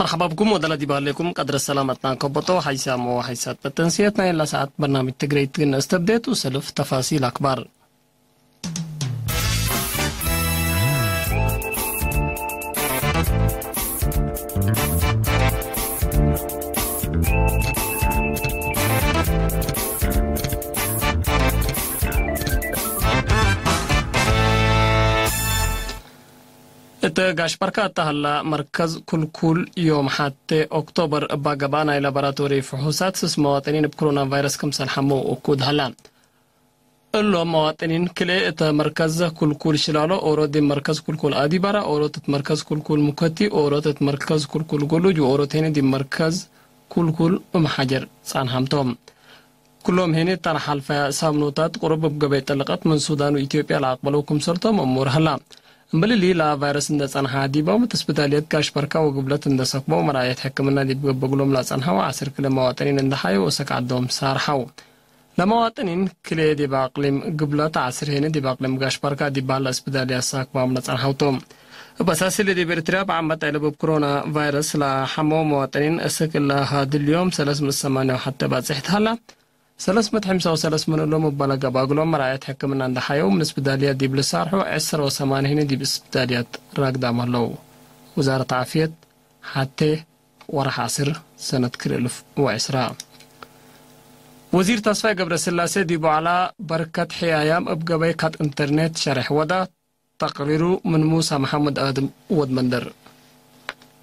مرحبا بكم ودلا دي بالكم قدر السلامتنا كبطو حيسام وحيسات بتنسيتنا إلا ساعات برنامج تجريت استبديت وسلف تفاصيل أكبر. اتقاش بركات هلا مركز كل يوم حتى أكتوبر باقبانا لابراتوري فحوصات سس مواطنين بكورونا فيروس كمسال حمو وكود هلا اللو مواطنين كلي ات مركز كل شلالو أورو مركز كل آدي برا أورو تت مركز كل مكتي أورو تت مركز كل قلوج أورو تاني دي مركز كل محجر صان همتهم كلهم هنا تنحل في سامنوتات قرب بقبيت اللقات من السودان وإثيوبيا لعقبلوكم سلطة أمور هلا مبللي لا فيروس ندسانها ديبا متسبتاليات كاش بركا وقبلت ندسقبو مرايات حكمنا دي بقبلهم لا صنها وعسر كل مواطنين اندحاي وسك عندهم سارحو لمواطنين كل دي باقلم قبلت عسر هنا دي باقلم كاش بركا دي بالا اسبتاليا ساك بام نصنحوتهم بساس اللي دي برتراب عمت على كورونا فيروس لا حمو مواطنين اسك الله هذا اليوم 308 وحتى بعد صحت هلا 353 من اللوم ببلغ باقلوم مرايات حكمنا عند حيوم نسبة داليات دي بلسارحو 10 دي بسبتاليات راقدا مهلو وزارة عافية حتى ورح عصر سنة 2010 وزير تصفيق قبر السلاسة ديبو على بركة حيايام ابقبي كات انترنت شرح ودا تقريره من موسى محمد آدم ودمندر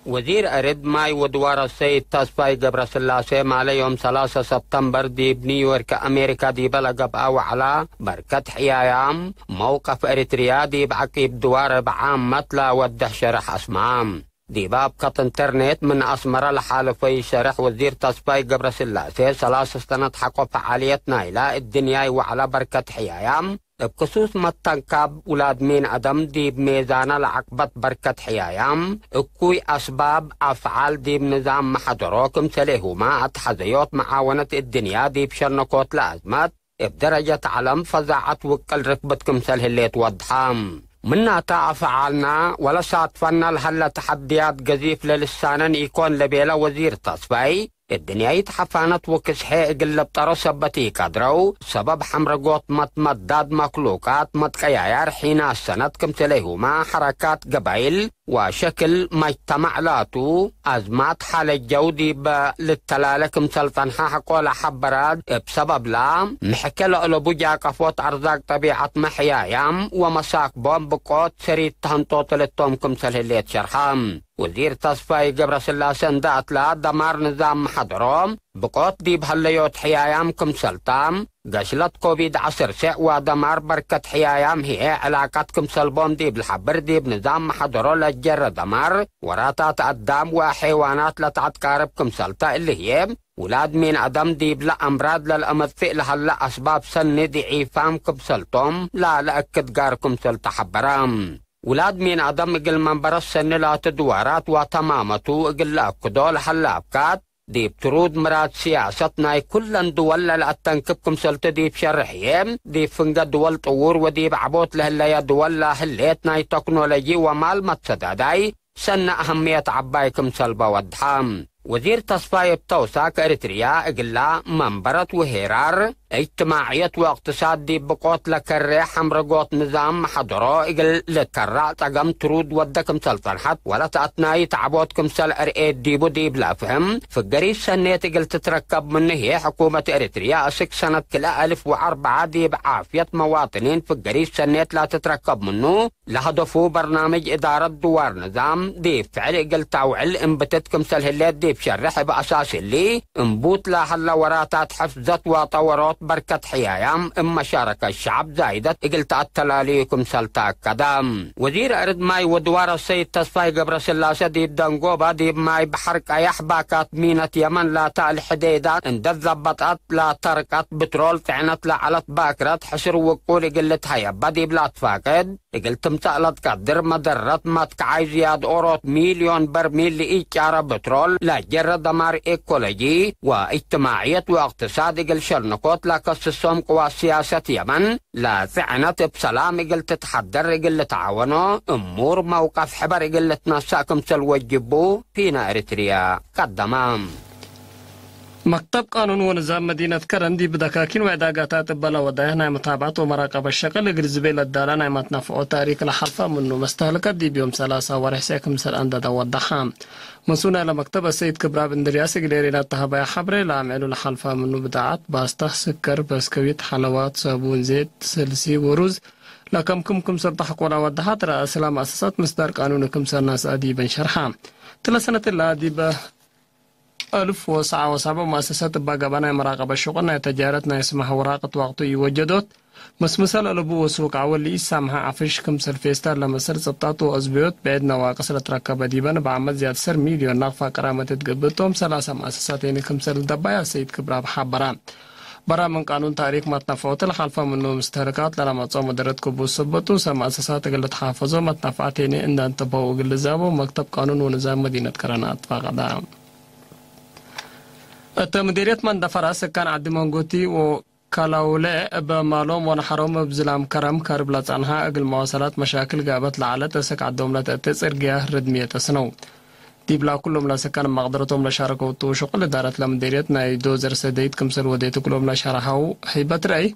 وزير أرد ماي ودوار السيد تصفاي قبر سلاسة مالي يوم 3 سبتمبر دي بنيويورك أمريكا دي بلغب أو على بركة حيايام موقف إريتريا دي بعقيب دوار بعام مطلع وده شرح أسمام دي باب قط انترنت من أسمر الحالفي شرح وزير تصفاي قبر سلاسة 3 سنة حقو فعاليتنا إلى الدنيا وعلى بركة حيايام بخصوص متنكب ولاد مين أدم دي بميزان العقبة بركة حيايام اكوي أسباب أفعال دي بنظام محضروكم سليهما اتحزيوت معاونة الدنيا دي بشرنكوت لأزمات بدرجة علم فزعت وكل ركبتكم سله اللي توضحام منا أفعالنا ولا شاطفنا لهلا تحديات قذيف للسانا يكون لبيلا وزير تصفي الدنيا يتحفانت وكسحي قلب طرسبتي كادرو سبب حمرقوت متمدد مخلوقات متقياير حين السند كمتليهما حركات قبائل وشكل مجتمع لاتو أزمات حال الجودي للتلالة كمسلطنها حقول حبراد بسبب لا محكل ألبو جاكفوت أرزاق طبيعة محيايام ومساك بوم بقوت سريد تهنطوط للتوم كمسلهليت شرحام وزير تصفي قبر سلاسة دات لا دمار نظام محضروم بقوت دي بهالليوت حيايام كمسلطام قشلت كوفيد 10 ودمار بركة حيايام هي علاقتكم سلبون دي بالحبر دي بنظام محضرو للجر دمار وراتات قدام وحيوانات لتعتقاربكم سلطة اللي هي ولاد مين أدم دي بلا أمراض للأمثئ لهلا أسباب سن دي عيفامكم سلطهم لا لأكد قاركم سلطة حبرام ولاد مين أدم قل من برسن لا تدوارات وتمامتو قل أكدو لهلا أبكات دي بترود مراد سياستنا كلن دول لأتنكبكم سلطة دي بشرحيهم دي فنجا دول طور ودي بعبوت لهلا دول لهليتنا تكنولوجي ومال متصداداي سن أهمية عبايكم سلبا ودحام وزير تصفاي بتوساك إريتريا إقلا منبرت وهيرار اجتماعية واقتصاد دي بقوت لكري حمرقوت نظام محضرو إقل لكرا تقم ترود ودكم سلطنحت ولا تأتناي تعبوتكم سل أرئيد ديبو ديب لا فهم فقريش سنيت إقل تتركب منه هي حكومة إريتريا أسك سنة كلا 1004 دي بعافية مواطنين فقريش سنيت لا تتركب منه لهدفو برنامج إدارة دوار نظام دي فعل إقل توعل انبتتكم سلهلات دي بشرح بأساس اللي انبوت لا هلا وراتات حفظت وطورات بركة حيايام اما شارك الشعب زايدت اقلت التلاليكم سلطاك قدام وزير ارد ماي ودوار السيد تصفاي قبر سلاسة ديب دنقوبة ديب ماي بحرك يحباكات مينة يمن لا تال حديدات اندد ضبطات لا تركت بترول فعنت لا علت باكرت حشر وقول قلت هيبا ديب لا تفاقد قلت متقلت قدر مدرت ماتك عايز ياد اوروت 1,000,000 برميل لإيجار بترول لا جرى دمار ايكولوجي واجتماعية واقتصاد قل شرنكوت لكسسهم قوى سياسة يمن لا تعنت بسلام قل تتحضر قل تعاونوا أمور موقف حبر قل تنساكم سلوجبوا فينا إريتريا قدمام مكتب قانون ونظام مدينة كرندي بدكاكين وعداقاتات بلا ودايهنا متابعة ومراقبة الشغل قرزبيل الدالان عمات نفعو تاريخ الحلفة منه مستهلكة دي بيوم 3 ورحسيكم سر أندد والضحام مسونا لمكتب السيد كبرى بن درياسي قليرينا التهبايا حبري لعملو الحلفة منه بدعات باسته سكر بسكويت حلوات صابون زيت سلسي ورز لكم سر تحق ولا ودحات رأس مؤسسات مصدر قانونكم سر ناس أديبا شرحام تلسنة الله أديبا 1007 مؤسسات باقبانا مراقبة شغلنا تجارتنا يسمح وراقة وقت يوجدوت مسمسل ألبو وسوق عولي سامها عفش كمسل فيستار لما سر سبطاتو أزبيوت بعدنا واقصر تركب ديبان بعمل زياد سر مليون نغفة كرامة تقبلتهم 3 مؤسساتين كمسل دبايا سيد كبرى بحبران برا من قانون تاريخ متنفعات الخلفة منه مستهلكات لما تصوم مدرت كبو سبطو مؤسسات قلت حافظوا متنفعاتين إن انتبهوا قلزابو مكتب قانون ونظام مدينة كرانات فاقدام التمديرية من دفراس كان عد منغوتي وكالاولاء بمالوم ونحروم بزلام كرم كاربلات عنها اقل مواصلات مشاكل قابت لعالة تسك عدوم لتأتسر جاه ردمية سنو ديبلا كلهم لسكان مقدرتهم لشاركوا توشق لدارة لمديرية نايدوزر سديد كمسر وديت كلهم لشارحاو حيبت رأي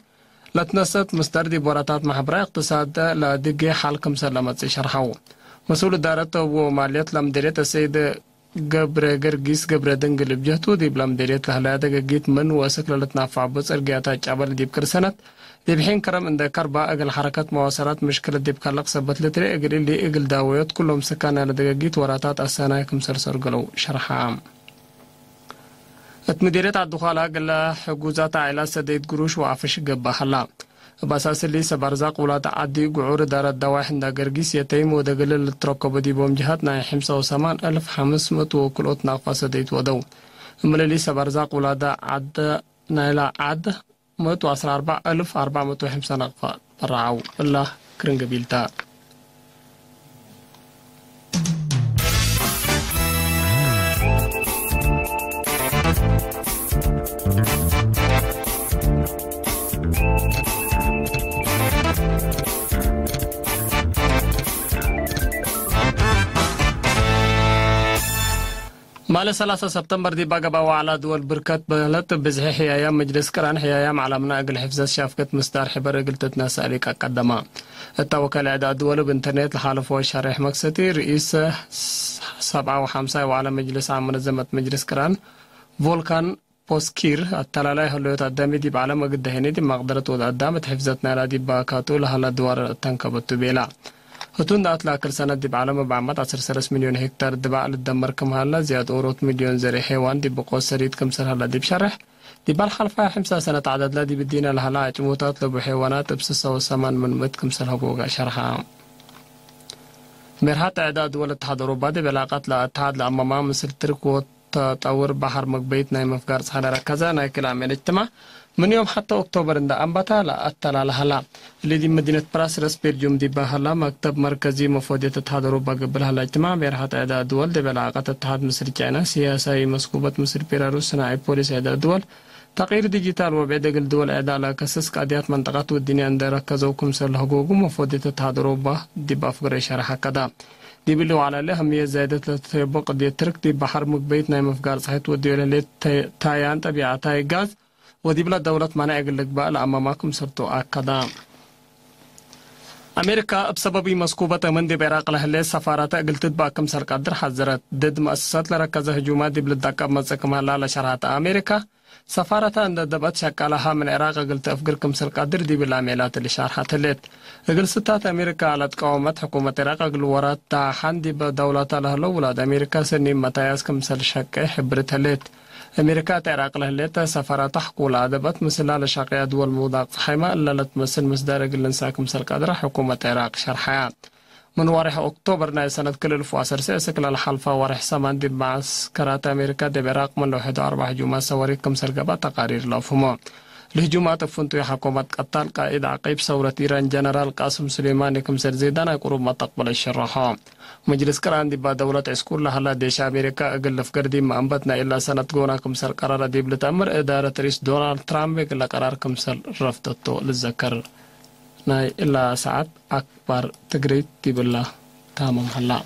لتنسط مستر دي بوراتات محبرة اقتصاد لدقي حال كمسر لمتسي شرحاو مسؤول دارة وماليات لمديرية السيد قبر جرجيس قبر دنقل بجهتو دي بلام ديريت لهلادا جيت من واسكل لتنافع بصر جاتا جابل ديب كرسنت دي بحين كرم عند كربا اقل حركات مواصلات مشكلة ديب كالق سبت لتري اقل اللي اقل داويات كلهم سكان لدقيت وراتات السنايكم سرسر قلو شرح عام اتمديريت عالدخال اقل حقوزات عائلات سديد قروش وعفش قبا حلا باساس اللي سبارزاق ولاد عدي قعور دار الدواح عند جرجيس يتيم ودقل التركب دي بوم جهتنا حمسة وسمان 1500 وكلوت ناقصة ديت ودو مللي سبارزاق ولاد عد نايلا عد 114,400 ناقصة برعو الله كرنجبيلتا مال 3 سبتمبر دي باقبا وعلى دول بركات بلت بزحي حيايام مجلس كران حيايام على مناقل حفظ شافكة مستار حبر قلت ناس عليك قدما التوكل اعداد دول بانترنت لحالف وشارح مكستي رئيس 7 و5 وعلى مجلس عام منظمة مجلس كران فولكان بوسكير التلالاي هلويت قدامي دي بعلم قد هني دي مقدرة قدامت حفظتنا لا دي باكاتو لها دوار تنكبت بيلا هتون دات لاكل سنة دي بعلم بعمد 10 مليون هكتار دبع للدمر كم هلا زياد أوروت مليون زري حيوان دي بقوة سريد كم سر هلا دي بشرح دي بالحلفة حمسة سنة عدد لا دي بدينا لهلا عجموتات لبو حيوانات بسسة وسمان من مد كم سر هبوغا شرحها مرحات اعداد والاتحاد أوروبا دي بعلاقات لاتحاد لأماما مثل ترك وتطور بحر مقبيت نايم افقار صحنا ركزا نايكل عمين اجتماع من يوم حتى أكتوبر عند أنبتا لا أتلا لهلا اللي دي مدينة براسرس بيرجوم دي بهلا مكتب مركزي مفوضية اتحاد أوروبا قبلها الاجتماع بيرحت إعداد دول دي بعلاقات اتحاد مصر جانا سياسي مسكوبة مصر بيلاروس صناعي بوليس إعداد دول تغيير ديجيتال وبعدق الدول إعداد لكسس قاديات منطقات والدنيا عند ركزوكم سر الحقوق مفوضية اتحاد أوروبا دي بافقر شرح كذا دي بلو على الأهمية زيادة لتطبيق دي ترك دي بحر مقبيت نايم افقار صحيت وديول اللي تايان طبيعة تاي غاز ودي بلا دولة منع يقلق بقى لأمامكم سرتوا أكدا أمريكا بسبب مسكوبة من دي بعراق لهلي سفارات قلت باكم سر قدر حذرت ضد مؤسسات لركز هجومات دي بلدك مسكم هلا لشرحات أمريكا سفارة عند دبت شكلها من العراق قلت أفكركم سر قدر دي بالعمليات اللي شرحت الليت قل ستات أمريكا على تقاومت حكومة العراق قل ورات تاحن دي بدولة لهلو ولاد أمريكا سنين متاياسكم سر شك حبرت الليت أمريكا تعراق لهليتا سفارات حقول عدبت مثل على شاقية دول موضاق فحيمة إلا لتمثل مصدارق اللنساكم سرقادرة حكومة عراق شرحها من وارح أكتوبر ناي سنة كل الفواسر سيسك للحلفة وارح سامان دي معسكرات أمريكا دي بعراق من لوحد 4 هجومات سواريكم سرقابة تقارير لافهمو الهجومات فنتو حكومة قطال قائد عقيب ثورة إيران جنرال قاسم سليماني كم سر زيدان قروب ما تقبل الشرحة مجلس كران دي بعد دولة عسكور لحلا ديش أمريكا أقل فقردي ما أنبتنا إلا سنة قونا كمسر قرار دي بلتأمر إدارة رئيس دونالد ترامب إلا قرار كمسر رفضته للذكر ناي إلا ساعات أكبر تقريد دي بالله تامم هلا